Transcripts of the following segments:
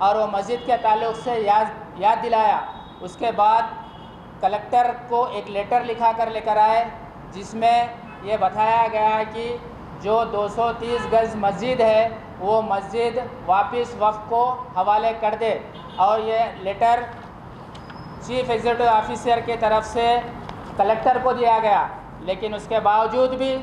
اور وہ مسجد کے تعلق سے یاد دلایا. اس کے بعد کلکٹر کو ایک لیٹر لکھا کر لے کر آئے جس میں یہ بتایا گیا ہے کہ جو 230 گز مسجد ہے وہ مسجد واپس وقف کو حوالے کر دے. اور یہ لیٹر چیف ایگزیکٹو آفیسر کی طرف سے کلکٹر کو دیا گیا، لیکن اس کے باوجود بھی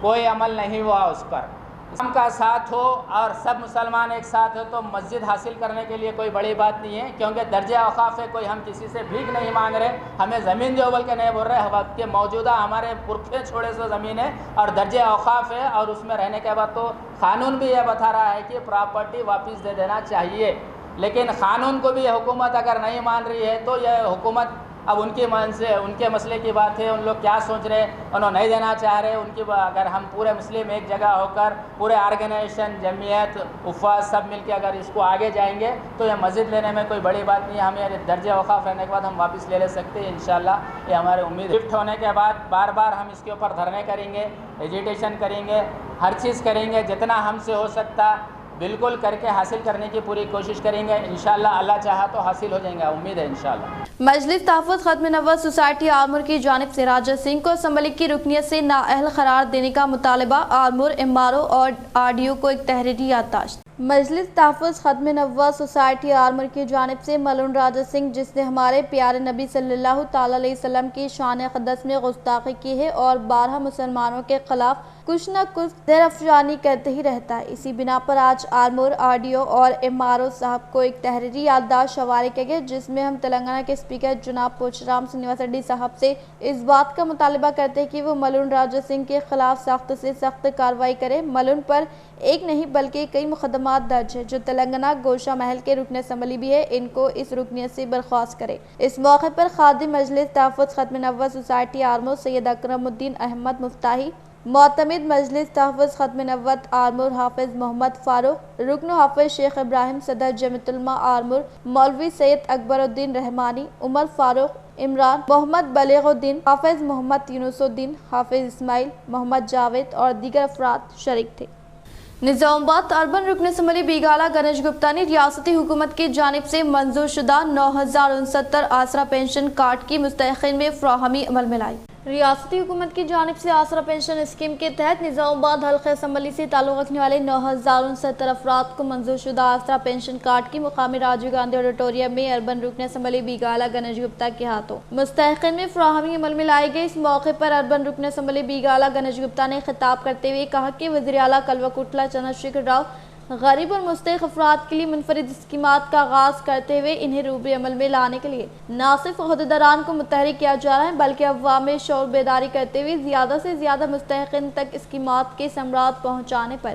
کوئی عمل نہیں ہوا اس پر. اسلام کا ساتھ ہو اور سب مسلمان ایک ساتھ ہو تو مسجد حاصل کرنے کے لیے کوئی بڑی بات نہیں ہے، کیونکہ درجہ اوقاف ہے. کوئی ہم کسی سے بھیک نہیں مانگ رہے، ہمیں زمین دو بول کے نہیں بول رہے. وقت کے موجودہ ہمارے پرکھے چھوڑے سے زمین ہے اور درجہ اوقاف ہے، اور اس میں رہنے کے بعد تو قانون بھی یہ بتا رہا ہے کہ پراپرٹی واپس دے دینا چاہیے. لیکن قانون کو بھی یہ حکومت اگر نہیں مان رہی ہے تو یہ حکومت اب ان کے من سے ان کے مسئلے کی بات ہے. ان لوگ کیا سوچ رہے، انہوں نہیں دینا چاہ رہے. ان کی اگر ہم پورے مسلم ایک جگہ ہو کر پورے آرگنائزیشن جمعیت وفاظ سب مل کے اگر اس کو آگے جائیں گے تو یہ مسجد لینے میں کوئی بڑی بات نہیں ہے. ہمیں درجہ اوقاف رہنے کے بعد ہم واپس لے سکتے ہیں انشاءاللہ. یہ ہماری امید ہے. شفٹ ہونے کے بعد بار بار ہم اس کے اوپر دھرنے کریں گے، ایجیٹیشن کریں گے، ہر چیز کریں گے. جتنا ہم سے ہو سکتا بالکل کر کے حاصل کرنے کی پوری کوشش کریں گے. انشاءاللہ اللہ چاہا تو حاصل ہو جائیں گے، امید ہے انشاءاللہ. مجلس تحفظ ختم نبوت سوسائٹی آرمور کی جانب سے راجہ سنگھ کو اسمبلی کی رکنیت سے نااہل قرار دینے کا مطالبہ. آرمور ایم آر او اور RDO کو ایک تحریری یادداشت. مجلس تحفظ ختم نبوت سوسائٹی آرمور کی جانب سے ملون راجہ سنگھ، جس نے ہمارے پیارے نبی صلی اللہ تعالی علیہ وسلم کی شان اقدس میں گستاخی کی ہے اور 12 مسلمانوں کے خلاف کچھ نہ کچھ زہر افشانی کرتے ہی رہتا ہے، اسی بنا پر آج آرمور RDO اور MRO صاحب کو ایک تحریری یادداشت حوالے کیا گیا، جس میں ہم تلنگانہ کے اسپیکر جناب پوچرام سرینواس ریڈی صاحب سے اس بات کا مطالبہ کرتے ہیں کہ وہ ملون راجہ سنگھ کے خلاف سخت سے سخت کارروائی کرے. ملون پر ایک نہیں بلکہ کئی مقدمات درج ہے، جو تلنگانہ گوشہ محل کے رکن اسمبلی بھی ہے، ان کو اس رکنیت سے برخاست کرے. اس موقع پر خادم مجلس تحفظ ختم نبوت سوسائٹی آرمور سید اکرم الدین احمد مفتاحی، معتمد مجلس تحفظ ختم نبوت آرمور حافظ محمد فاروق، رکن حافظ شیخ ابراہیم، صدر جمعیت علماء آرمور مولوی سید اکبر الدین رحمانی، عمر فاروق، عمران، محمد بلیغ الدین، حافظ محمد یونس الدین، حافظ اسماعیل، محمد جاوید اور دیگر افراد شریک تھے. نظام آباد اربن رکن اسمبلی بیگالہ گنیش گپتا نے ریاستی حکومت کی جانب سے منظور شدہ 9069 آسرا پینشن کارڈ کی مستحقین میں فراہمی عمل میں لائی. ریاستی حکومت کی جانب سے آسرا پینشن اسکیم کے تحت نظام آباد حلقہ اسمبلی سے تعلق رکھنے والے 9069 افراد کو منظور شدہ آسرا پینشن کارڈ کی مقامی راجیو گاندھی آڈیٹوریم میں اربن رکن اسمبلی بیگالہ گنیش گپتا کے ہاتھوں مستحقین میں فراہمی عمل میں لائی گئی. اس موقع پر اربن رکن اسمبلی بیگالہ گنیش گپتا نے خطاب کرتے ہوئے کہا کہ وزیر اعلیٰ کلوکٹلا چندر شیکھر راؤ غریب اور مستحق افراد کے لیے منفرد اسکیمات کا آغاز کرتے ہوئے انہیں روبے عمل میں لانے کے لیے نہ صرف عہدیداران کو متحرک کیا جا رہا ہے بلکہ عوام میں شعور بیداری کرتے ہوئے زیادہ سے زیادہ مستحقین تک اسکیمات کے ثمرات پہنچانے پر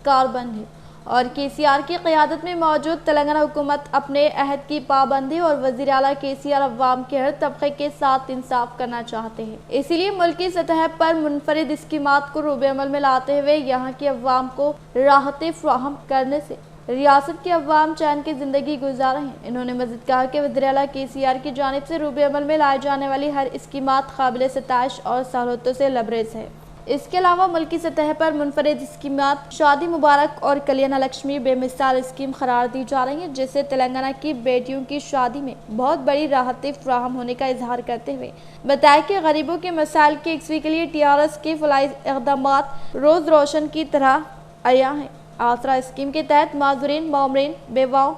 کاربند ہے. اور KCR کی قیادت میں موجود تلنگانہ حکومت اپنے عہد کی پابندی اور وزیر اعلیٰ KCR عوام کے ہر طبقے کے ساتھ انصاف کرنا چاہتے ہیں. اسی لیے ملکی سطح پر منفرد اسکیمات کو روبے عمل میں لاتے ہوئے یہاں کی عوام کو راحتیں فراہم کرنے سے ریاست کے عوام چین کی زندگی گزار رہے ہیں. انہوں نے مزید کہا کہ وزیر اعلیٰ KCR کی جانب سے روبے عمل میں لائے جانے والی ہر اسکیمات قابل ستائش اور سہولتوں سے لبریز ہے. اس کے علاوہ ملکی سطح پر منفرد اسکیمات شادی مبارک اور کلیانہ لکشمی بے مثال اسکیم قرار دی جا رہی ہیں، جس سے تلنگانہ کی بیٹیوں کی شادی میں بہت بڑی راحتیں فراہم ہونے کا اظہار کرتے ہوئے بتایا کہ غریبوں کے مسائل کی یکسوئی کے لیے TRS کے فلاحی اقدامات روز روشن کی طرح عیاں ہیں. آسرا اسکیم کے تحت معذورین، معمرین، بیواؤں،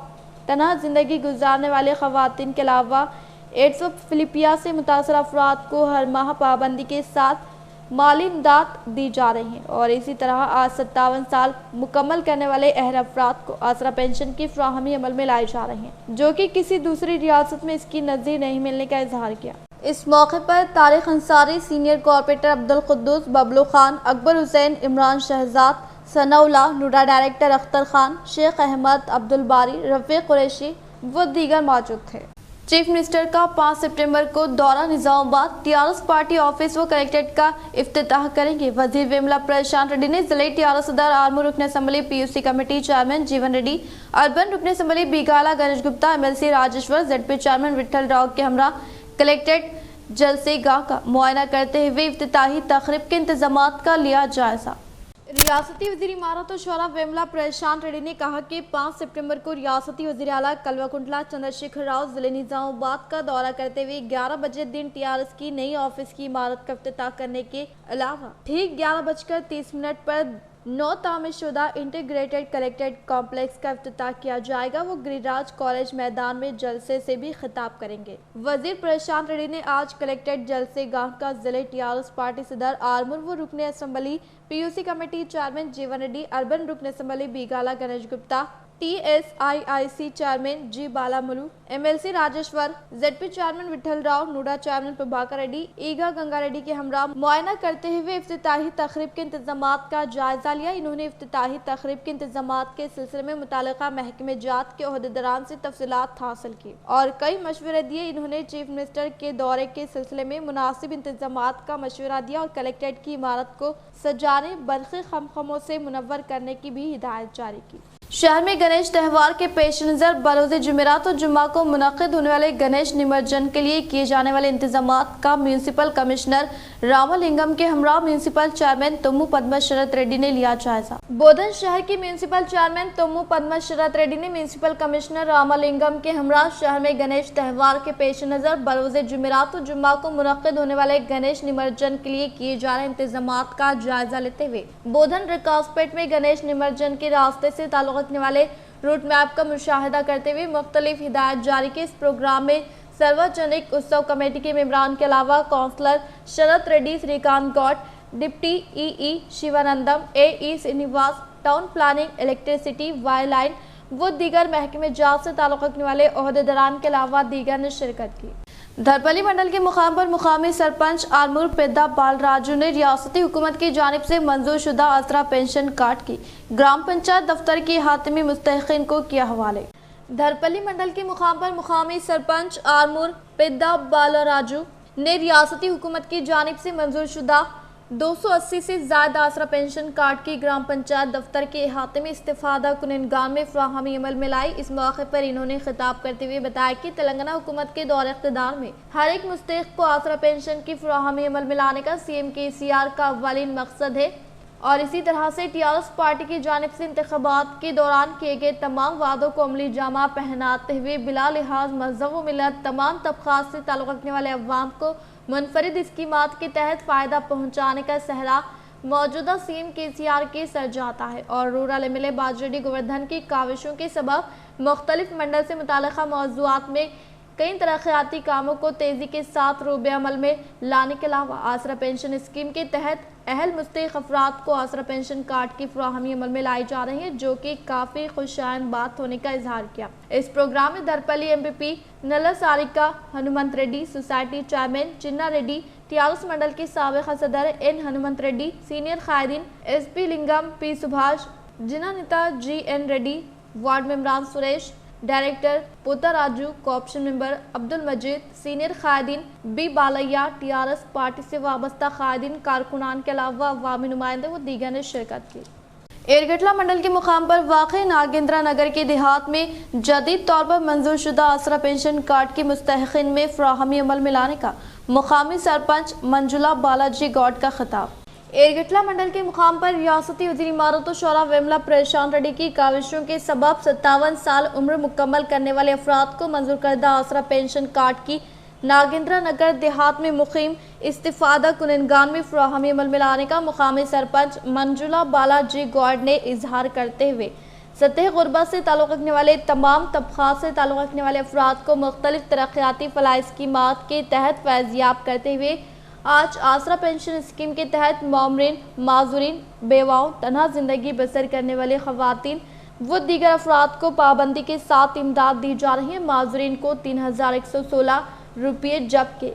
تنہا زندگی گزارنے والے خواتین کے علاوہ ایڈز و فلیپیا سے متاثرہ افراد کو ہر ماہ پابندی کے ساتھ مالی امداد دی جا رہی ہیں. اور اسی طرح آج 57 سال مکمل کرنے والے اہل افراد کو آسرا پینشن کی فراہمی عمل میں لائی جا رہی ہیں، جو کہ کسی دوسری ریاست میں اس کی نظیر نہیں ملنے کا اظہار کیا. اس موقع پر طارق انصاری، سینئر کارپوریٹر عبدالقدوس، ببلو خان، اکبر حسین، عمران شہزاد، ثناء اللہ، نوڈا ڈائریکٹر اختر خان، شیخ احمد، عبدالباری، رفیق قریشی و دیگر موجود تھے. چیف منسٹر کا 5 سپٹمبر کو دورہ نظام آباد، TRS پارٹی آفس و کلیکٹریٹ کا افتتاح کریں گے. وزیر ویملا پرشانت ریڈی نے ضلعی TRS صدر، آرمور رکن اسمبلی PUC committee chairman Jeevan Reddy, urban رکن اسمبلی Bigala Ganesh Gupta, MLC Rajeshwar, ZP chairman Vithal Rao کے ہمراہ کلیکٹریٹ جلسے گاہ کا معائنہ کرتے ہوئے افتتاحی تقریب کے انتظامات کا لیا جائزہ. ریاستی وزیر امارت و شورا ویملا پرشانت ریڈی نے کہا کہ 5 سپٹمبر کو ریاستی وزیر اعلیٰ کلوا کنٹلا چندر شیکھر راؤ ضلع نظام آباد کا دورہ کرتے ہوئے 11 بجے دن TRS کی نئی آفس کی عمارت کا افتتاح کرنے کے علاوہ ٹھیک 11:30 پر نو تعمیر شدہ انٹیگریٹڈ کلیکٹریٹ کمپلیکس کا افتتاح کیا جائے گا۔ وہ گری راج کالج میدان میں جلسے سے بھی خطاب کریں گے۔ وزیر پرشانت ریڈی نے آج کلیکٹریٹ جلسے گاہ کا ضلع TRS پارٹی صدر آرمور و رکن اسمبلی PUC committee chairman Jeevan Reddy, urban رکن اسمبلی Bigala Ganesh Gupta, TSIIC chairman G Bala Mallu, MLC Rajeshwar, ZP chairman Vithal Rao, NUDA chairman Prabhakar Reddy, Ega Ganga Reddy کے ہمراہ معائنہ کرتے ہوئے افتتاحی تقریب کے انتظامات کا جائزہ لیا۔ انہوں نے افتتاحی تقریب کے انتظامات کے سلسلے میں متعلقہ محکمہ جات کے عہدیداران سے تفصیلات حاصل کی اور کئی مشورے دیے۔ انہوں نے چیف منسٹر کے دورے کے سلسلے میں مناسب انتظامات کا مشورہ دیا اور کلیکٹریٹ کی عمارت کو سجانے، برقی خمخموں سے منور کرنے کی بھی ہدایت جاری کی۔ شہر میں گنیش تہوار کے پیش نظر بروز جمعرات اور جمعہ کو منعقد ہونے والے گنیش نمجن کے لیے کیے جانے والے انتظامات کا میونسپل کمشنر رامالنگم کے ہمراہ میونسپل چیئرمین تمو پدما شرت ریڈی نے لیا جائزہ۔ بودھن شہر کی میونسپل چیئرمین تمو پدما شرت ریڈی نے میونسپل کمشنر رامالنگم کے ہمراہ شہر میں گنیش تہوار کے پیش نظر بروز جمعرات اور جمعہ کو منعقد ہونے والے گنیش نمجن کے لیے کیے جا رہے انتظامات کا جائزہ لیتے ہوئے بودھن رکاس پیٹ میں گنیش نمجن کے راستے سے تعلق رکھنے والے روٹ میپ کا مشاہدہ کرتے ہوئے مختلف ہدایات جاری کی۔ اس پروگرام میں سروجنک اتسو کمیٹی کے ممبران کے علاوہ counsellor Sharat Reddy, Sri Kanth Goud, deputy EE Shivanandam, AE Srinivas, town planning, electricity, وائی لائن و دیگر محکمہ جات سے تعلق رکھنے والے عہدیداران کے علاوہ دیگر نے شرکت کی۔ دھرپلی منڈل کے مقام پر مقامی سرپنچ آرمور پیدا بال راجو نے ریاستی حکومت کی جانب سے منظور شدہ آسرا پینشن کارڈ کی گرام پنچایت دفتر کی حاتمی مستحقین کو کیا حوالے۔ دھرپلی منڈل کے مقام پر مقامی سرپنچ آرمور پیدا بال راجو نے ریاستی حکومت کی جانب سے منظور شدہ 280 سے زائد آسرا پینشن کارڈ کی گرام پنچایت دفتر کے احاطے میں استفادہ کنندگان میں فراہمی عمل میں لائی۔ اس موقع پر انہوں نے خطاب کرتے ہوئے بتایا کہ تلنگانہ حکومت کے دور اقتدار میں ہر ایک مستحق کو آسرا پینشن کی فراہمی عمل میں لانے کا CM KCR کا اولین مقصد ہے اور اسی طرح سے TRS پارٹی کی جانب سے انتخابات کے دوران کیے گئے تمام وعدوں کو عملی جامہ پہناتے ہوئے بلا لحاظ مذہب و ملت تمام طبقات سے تعلق رکھنے والے عوام کو منفرد اسکیمات کے تحت فائدہ پہنچانے کا سہرا موجودہ CM KCR کے سر جاتا ہے اور رورل MLA باجریڈی گوردھن کی کاوشوں کے سبب مختلف منڈل سے متعلقہ موضوعات میں کئی ترقیاتی کاموں کو تیزی کے ساتھ روب عمل میں لانے کے علاوہ آسرا پینشن اسکیم کے تحت اہل مستحق افراد کو آسرا پینشن کارڈ کی فراہمی عمل میں لائی جا رہی ہے، جو کہ کافی خوشائن بات ہونے کا اظہار کیا۔ اس پروگرام میں دھرپلی MP نلا Sarika ہنومنت ready, society chairman چنا ریڈی، TRS منڈل کے سابق صدر N ہنومنت ریڈی، سینئر قائدین SP لنگم P سبھاش، جنانیتا GN ریڈی، وارڈ ممبران سریش، ڈائریکٹر پوتا راجو، کوآپشن ممبر عبد المجید، سینئر قائدین B بالیا، TRS پارٹی سے وابستہ قائدین، کارکنان کے علاوہ عوامی نمائندے و دیگر نے شرکت کی۔ ایرگٹلا منڈل کے مقام پر واقع ناگیندرا نگر کے دیہات میں جدید طور پر منظور شدہ آسرا پینشن کارڈ کے مستحقین میں فراہمی عمل میں لانے کا مقامی سرپنچ منجولا بالاجی گوڈ کا خطاب۔ ایرگٹلا منڈل کے مقام پر ریاستی وزیر امارت و شورا ویملا پرشانت ریڈی کی کاوشوں کے سبب 57 سال عمر مکمل کرنے والے افراد کو منظور کردہ آسرا پینشن کارڈ کی ناگیندرا نگر دیہات میں مقیم استفادہ کنندگان میں فراہمی عمل میں لانے کا مقامی سرپنچ منجولا بالاجی گوڈ نے اظہار کرتے ہوئے سطح غربت سے تعلق رکھنے والے تمام طبقات سے تعلق رکھنے والے افراد کو مختلف ترقیاتی فلاح اسکیمات کے تحت فیضیاب کرتے ہوئے آج آسرا پینشن اسکیم کے تحت معمرین، معذورین، بیواؤں، تنہا زندگی بسر کرنے والے خواتین وہ دیگر افراد کو پابندی کے ساتھ امداد دی جا رہی ہے۔ معذورین کو 3116 روپے جبکہ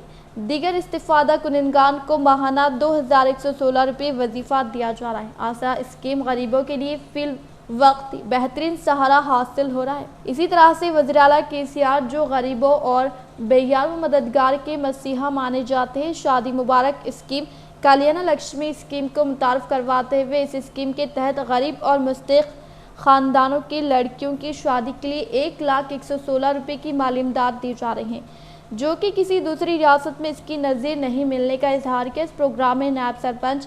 دیگر استفادہ کنندگان کو ماہانہ 2116 روپے وظیفہ دیا جا رہا ہے۔ آسرا اسکیم غریبوں کے لیے فی الوقت بہترین سہارا حاصل ہو رہا ہے۔ اسی طرح سے وزیر اعلیٰ KCR جو غریبوں اور بیار و مددگار کے مسیحا مانے جاتے ہیں، شادی مبارک اسکیم کلیانہ لکشمی اسکیم کو متعارف کرواتے ہوئے اس اسکیم کے تحت غریب اور مستحق خاندانوں کی لڑکیوں کی شادی کے لیے 1,116 روپے کی مالی امداد دی جا رہی ہے، جو کہ کسی دوسری ریاست میں اس کی نظیر نہیں ملنے کا اظہار کیا۔ اس پروگرام میں نائب سرپنچ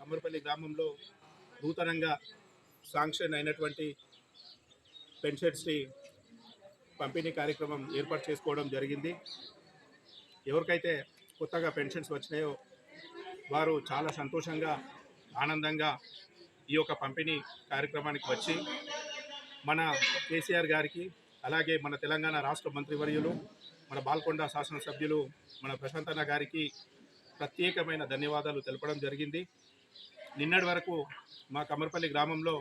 కమర్పల్లి గ్రామంలో నూతనంగా శాంక్షన్ అయినటువంటి పెన్షన్స్ని పంపిణీ కార్యక్రమం ఏర్పాటు చేసుకోవడం జరిగింది. ఎవరికైతే కొత్తగా పెన్షన్స్ వచ్చినాయో వారు చాలా సంతోషంగా ఆనందంగా ఈ యొక్క పంపిణీ కార్యక్రమానికి వచ్చి మన KCR గారికి అలాగే మన తెలంగాణ రాష్ట్ర మంత్రివర్యులు మన బాల్కొండ శాసనసభ్యులు మన ప్రశాంత్ అన్న గారికి ప్రత్యేకమైన ధన్యవాదాలు తెలపడం జరిగింది. నిన్నటి వరకు మా కమర్పల్లి గ్రామంలో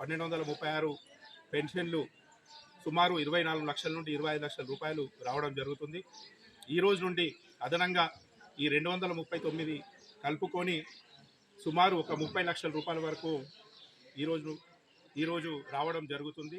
1236 పెన్షన్లు సుమారు 24 లక్షల నుండి 25 లక్షల రూపాయలు రావడం జరుగుతుంది. ఈ రోజు నుండి అదనంగా ఈ 239 కలుపుకొని సుమారు ఒక 30 లక్షల రూపాయల వరకు ఈ రోజు రావడం జరుగుతుంది.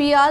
PR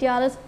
TRS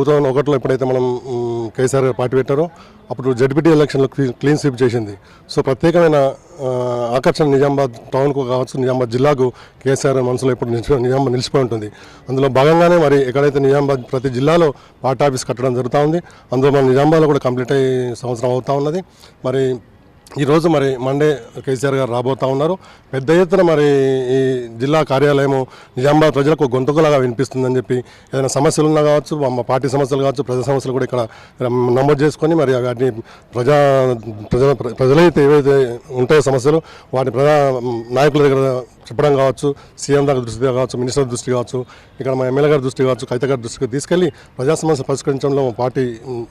2001లో ఎప్పుడైతే మనం కేసీఆర్ గారు పార్టీ పెట్టారో అప్పుడు జడ్పీటీ ఎలక్షన్లో క్లీన్ స్వీప్ చేసింది. సో ప్రత్యేకమైన ఆకర్షణ నిజామాబాద్ టౌన్కు కావచ్చు, నిజామాబాద్ జిల్లాకు కేసీఆర్ మనసులో ఇప్పుడు నిజామాబాద్ నిలిచిపోయి ఉంటుంది. అందులో భాగంగానే మరి ఎక్కడైతే నిజామాబాద్ ప్రతి జిల్లాలో పార్టీ ఆఫీస్ కట్టడం జరుగుతూ ఉంది. అందులో మన నిజామాబాద్లో కూడా కంప్లీట్ అయ్యి సంవత్సరం అవుతూ ఉన్నది. మరి ఈరోజు మరి మండే కేసీఆర్ గారు రాబోతూ ఉన్నారు. పెద్ద ఎత్తున మరి ఈ జిల్లా కార్యాలయము నిజామాబాద్ ప్రజలకు గొంతుకులాగా వినిపిస్తుందని చెప్పి ఏదైనా సమస్యలు ఉన్నా కావచ్చు, మా పార్టీ సమస్యలు కావచ్చు, ప్రజా సమస్యలు కూడా ఇక్కడ నమోదు చేసుకొని మరి వాటిని ప్రజలైతే ఏవైతే ఉంటాయో సమస్యలు వాటి ప్రజా నాయకుల దగ్గర చెప్పడం కావచ్చు, సీఎం దగ్గర దృష్టి కావచ్చు, మినిస్టర్ దృష్టి కావచ్చు, ఇక్కడ మా ఎమ్మెల్యే గారి దృష్టి కావచ్చు, కవిత గారి దృష్టికి తీసుకెళ్లి ప్రజా సమస్యలు పరిష్కరించడంలో మా పార్టీ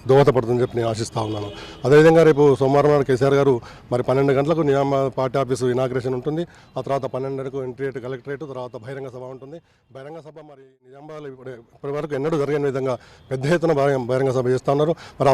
దోహదపడుతుందని చెప్పి నేను ఆశిస్తూ ఉన్నాను. అదేవిధంగా రేపు సోమవారం నాడు కేసీఆర్ గారు మరి 12 గంటలకు నిజామాబాద్ పార్టీ ఆఫీసు ఇనాగ్రేషన్ ఉంటుంది. ఆ తర్వాత 12 ఇంటిగ్రేట్ కలెక్టరేట్, తర్వాత బహిరంగ సభ ఉంటుంది. బహిరంగ సభ మరి నిజామాబాద్లో ఇప్పటి వరకు ఎన్నడూ జరిగిన విధంగా పెద్ద ఎత్తున బహిరంగ సభ చేస్తూ ఉన్నారు. మరి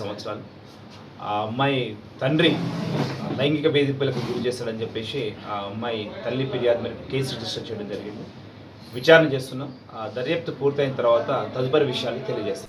సంవత్సరాలు ఆ అమ్మాయి తండ్రి లైంగిక వేధింపులకు గురి చేస్తాడని చెప్పేసి ఆ అమ్మాయి తల్లి ఫిర్యాదు మేరకు కేసు రిజిస్టర్ చేయడం జరిగింది. విచారణ చేస్తున్నాం. దర్యాప్తు పూర్తయిన తర్వాత తదుపరి విషయాలు తెలియజేస్తాం.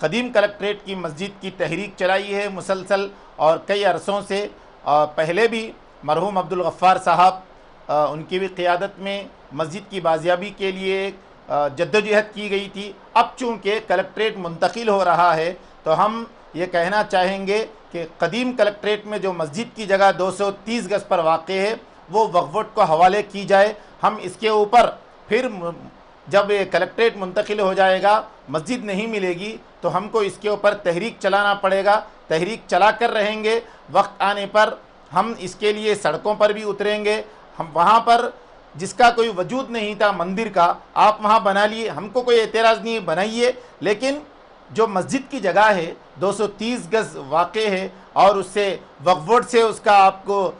قدیم کلکٹریٹ کی مسجد کی تحریک چلائی ہے مسلسل اور کئی عرصوں سے. پہلے بھی مرحوم عبدالغفار صاحب ان کی بھی قیادت میں مسجد کی بازیابی کے لیے جدوجہد کی گئی تھی. اب چونکہ کلکٹریٹ منتقل ہو رہا ہے تو ہم یہ کہنا چاہیں گے کہ قدیم کلکٹریٹ میں جو مسجد کی جگہ 230 گز پر واقع ہے وہ وقف بورڈ کو حوالے کی جائے. ہم اس کے اوپر پھر جب کلکٹریٹ منتقل ہو جائے گا مسجد نہیں ملے گی تو ہم کو اس کے اوپر تحریک چلانا پڑے گا. تحریک چلا کر رہیں گے. وقت آنے پر ہم اس کے لیے سڑکوں پر بھی اتریں گے. ہم وہاں پر جس کا کوئی وجود نہیں تھا مندر کا آپ وہاں بنا لیے, ہم کو کوئی اعتراض نہیں, بنائیے, لیکن جو مسجد کی جگہ ہے 230 گز واقع ہے اور اس سے وقف بورڈ سے اس کا آپ کو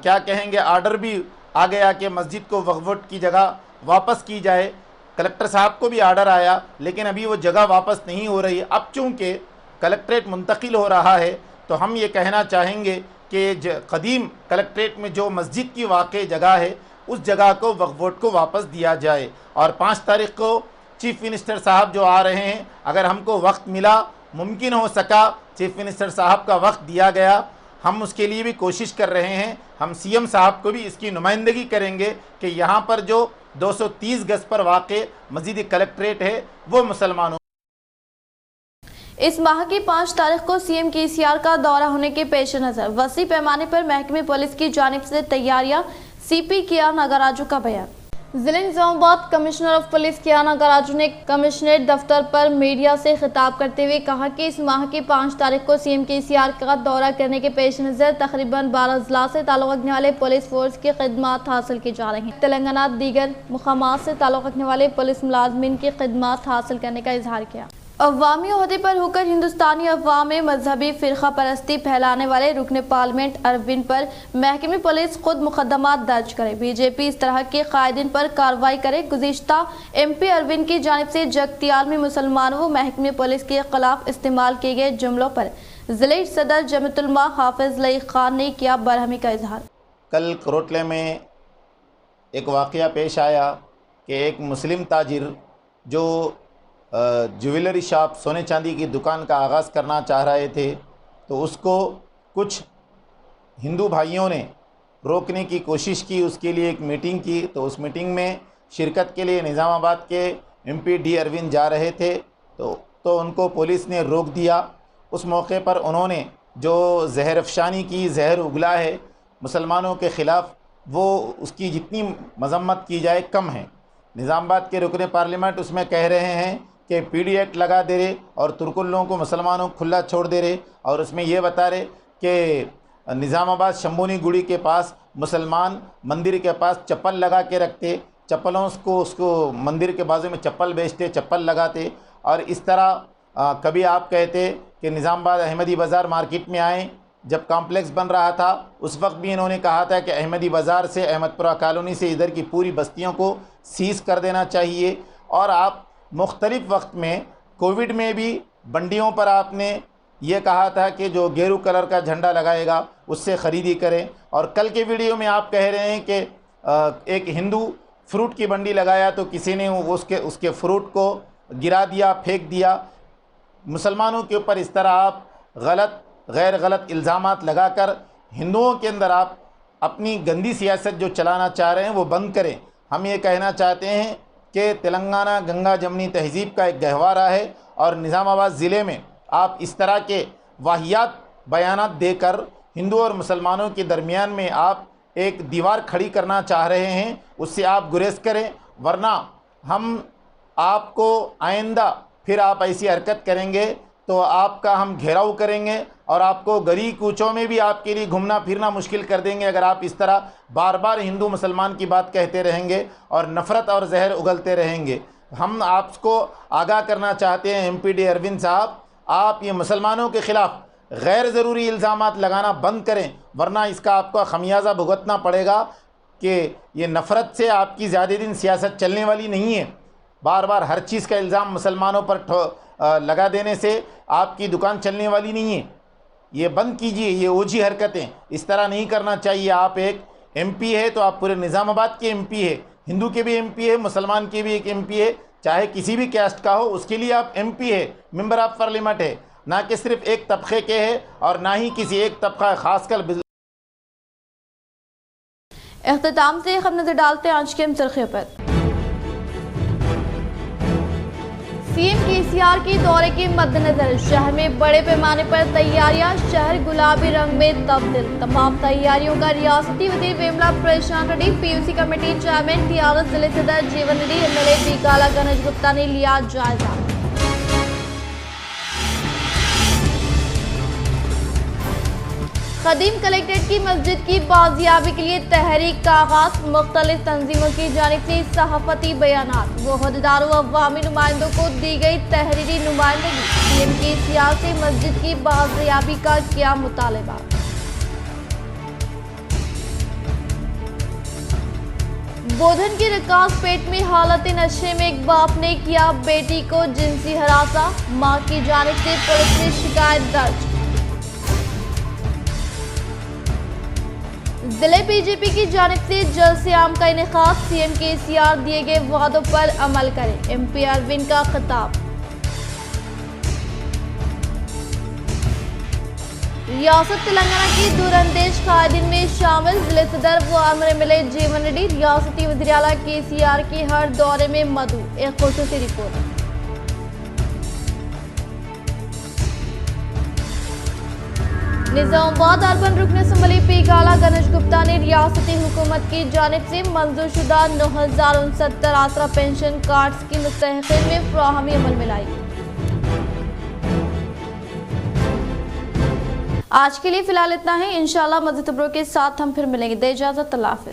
کیا کہیں گے آرڈر بھی آ گیا کہ مسجد کو وقف بورڈ کی جگہ واپس کی جائے. کلکٹر صاحب کو بھی آرڈر آیا لیکن ابھی وہ جگہ واپس نہیں ہو رہی. اب چونکہ کلکٹریٹ منتقل ہو رہا ہے تو ہم یہ کہنا چاہیں گے کہ قدیم کلکٹریٹ میں جو مسجد کی واقع جگہ ہے اس جگہ کو وقف بورڈ کو واپس دیا جائے. اور 5 تاریخ کو چیف منسٹر صاحب جو آ رہے ہیں, اگر ہم کو وقت ملا, ممکن ہو سکا, چیف منسٹر صاحب کا وقت دیا گیا, ہم اس کے لیے بھی کوشش کر رہے ہیں. ہم سی ایم صاحب کو بھی اس کی نمائندگی کریں گے کہ یہاں پر جو 230 گز پر واقع مسجد کلکٹریٹ ہے وہ مسلمانوں. اس ماہ کی 5 تاریخ کو سی ایم کی CR کا دورہ ہونے کے پیش نظر وسیع پیمانے پر محکمہ پولیس کی جانب سے تیاریاں. CP کیا ناگراجو کا بیان. ضلع نظام آباد کمشنر آف پولیس کیا ناگراجو نے کمشنریٹ دفتر پر میڈیا سے خطاب کرتے ہوئے کہا کہ اس ماہ کی 5 تاریخ کو CM کی CR کا دورہ کرنے کے پیش نظر تقریباً 12 اضلاع سے تعلق رکھنے والے پولیس فورس کی خدمات حاصل کی جا رہی ہیں. تلنگانہ دیگر مقامات سے تعلق رکھنے والے پولیس ملازمین کی خدمات حاصل کرنے کا اظہار کیا. عوامی عہدے پر ہو کر ہندوستانی عوام میں مذہبی فرقہ پرستی پھیلانے والے رکن پارلیمنٹ اروند پر محکمہ پولیس خود مقدمات درج کرے. BJP اس طرح کے قائدین پر کارروائی کرے. گزشتہ MP اروند کی جانب سے جگتیال میں مسلمانوں و محکمہ پولیس کے خلاف استعمال کیے گئے جملوں پر ضلع صدر جمیعت علماء حافظ لئیق خان نے کیا برہمی کا اظہار. کل کروٹلے میں ایک واقعہ پیش آیا کہ ایک مسلم تاجر جو جویلری شاپ سونے چاندی کی دکان کا آغاز کرنا چاہ رہے تھے تو اس کو کچھ ہندو بھائیوں نے روکنے کی کوشش کی. اس کے لیے ایک میٹنگ کی تو اس میٹنگ میں شرکت کے لیے نظام آباد کے MP D اروند جا رہے تھے تو ان کو پولیس نے روک دیا. اس موقع پر انہوں نے جو زہر افشانی کی, زہر اگلا ہے مسلمانوں کے خلاف, وہ اس کی جتنی مذمت کی جائے کم ہے. نظام آباد کے رکن پارلیمنٹ اس میں کہہ رہے ہیں کہ PD ایکٹ لگا دے رہے اور ترکلوں کو مسلمانوں کو کھلا چھوڑ دے رہے, اور اس میں یہ بتا رہے کہ نظام آباد شمبونی گڑی کے پاس مسلمان مندر کے پاس چپل لگا کے رکھتے, چپلوں اس کو مندر کے بازو میں چپل بیچتے, چپل لگاتے. اور اس طرح کبھی آپ کہتے کہ نظام آباد احمدی بازار مارکیٹ میں آئیں, جب کمپلیکس بن رہا تھا اس وقت بھی انہوں نے کہا تھا کہ احمدی بازار سے احمد پورہ کالونی سے ادھر کی پوری بستیوں کو سیز کر دینا چاہیے. اور آپ مختلف وقت میں کووڈ میں بھی بنڈیوں پر آپ نے یہ کہا تھا کہ جو گیرو کلر کا جھنڈا لگائے گا اس سے خریدی کریں. اور کل کے ویڈیو میں آپ کہہ رہے ہیں کہ ایک ہندو فروٹ کی بنڈی لگایا تو کسی نے اس کے فروٹ کو گرا دیا, پھینک دیا. مسلمانوں کے اوپر اس طرح آپ غیر غلط الزامات لگا کر ہندوؤں کے اندر آپ اپنی گندی سیاست جو چلانا چاہ رہے ہیں وہ بند کریں. ہم یہ کہنا چاہتے ہیں کہ تلنگانہ گنگا جمنی تہذیب کا ایک گہوارہ ہے اور نظام آباد ضلع میں آپ اس طرح کے واہیات بیانات دے کر ہندو اور مسلمانوں کے درمیان میں آپ ایک دیوار کھڑی کرنا چاہ رہے ہیں. اس سے آپ گریز کریں, ورنہ ہم آپ کو آئندہ پھر آپ ایسی حرکت کریں گے تو آپ کا ہم گھیراؤ کریں گے اور آپ کو گلی کوچوں میں بھی آپ کے لیے گھومنا پھرنا مشکل کر دیں گے اگر آپ اس طرح بار بار ہندو مسلمان کی بات کہتے رہیں گے اور نفرت اور زہر اگلتے رہیں گے. ہم آپ کو آگاہ کرنا چاہتے ہیں MP D اروند صاحب, آپ یہ مسلمانوں کے خلاف غیر ضروری الزامات لگانا بند کریں, ورنہ اس کا آپ کو خمیازہ بھگتنا پڑے گا کہ یہ نفرت سے آپ کی زیادہ دن سیاست چلنے والی نہیں ہے. بار بار ہر چیز کا الزام مسلمانوں پر لگا دینے سے آپ کی دکان چلنے والی نہیں ہے. یہ بند کیجئے, یہ اوجھی حرکتیں اس طرح نہیں کرنا چاہیے. آپ ایک MP ہے تو آپ پورے نظام آباد کے MP ہے, ہندو کے بھی MP ہے, مسلمان کے بھی ایک MP ہے. چاہے کسی بھی کیسٹ کا ہو، اس کے لیے آپ MP ہے، ممبر آف پارلیمنٹ ہے، نہ کہ صرف ایک طبقے کے ہے اور نہ ہی کسی ایک طبقہ خاص کر اختتام سے خبر نظر ڈالتے ہیں آج کے سرخیوں پر۔ CM KCR کی دورے کے مد نظر شہر میں بڑے پیمانے پر تیاریاں، شہر گلابی رنگ میں تبدیل۔ تمام تیاریوں کا ریاستی وزیر Vemula Prashanth Reddy, PUC committee chairman TRS ضلع صدر جیون ریڈی، MLA پیکالا گنیش گپتا نے لیا جائزہ۔ قدیم کلیکٹریٹ کی مسجد کی بازیابی کے لیے تحریک کا آغاز، مختلف تنظیموں کی جانب سے صحافتی بیانات و عہدیداروں و عوامی نمائندوں کو دی گئی تحریری نمائندگی۔ CM KCR سے مسجد کی بازیابی کا کیا مطالبہ؟ بودھن کی رکاز پیٹ میں حالت نشے میں ایک باپ نے کیا بیٹی کو جنسی ہراساں، ماں کی جانب سے پولیس میں شکایت درج۔ ضلع BJP کی جانب سے جلسے عام کا انعقاد، CM KCR دیے گئے وعدوں پر عمل کریں، MP اروند کا خطاب۔ ریاست تلنگانہ کی دور اندیش قائدین میں شامل، ضلع صدر و MLA جیون ریڈی، ریاستی وزیر اعلیٰ KCR کے ہر دورے میں مدعو۔ ایک خصوصی رپورٹ۔ نظام آباد اربن رکن اسمبلی پیکالا گنیش گپتا نے ریاستی حکومت کی جانب سے منظور شدہ 9069 آسرا پینشن کارڈز کی مستحقین میں فراہمی عمل میں لائی۔ آج کے لیے فی الحال اتنا ہے، انشاءاللہ مزید خبروں کے ساتھ ہم پھر ملیں گے۔ دے اجازت، اللہ حافظ۔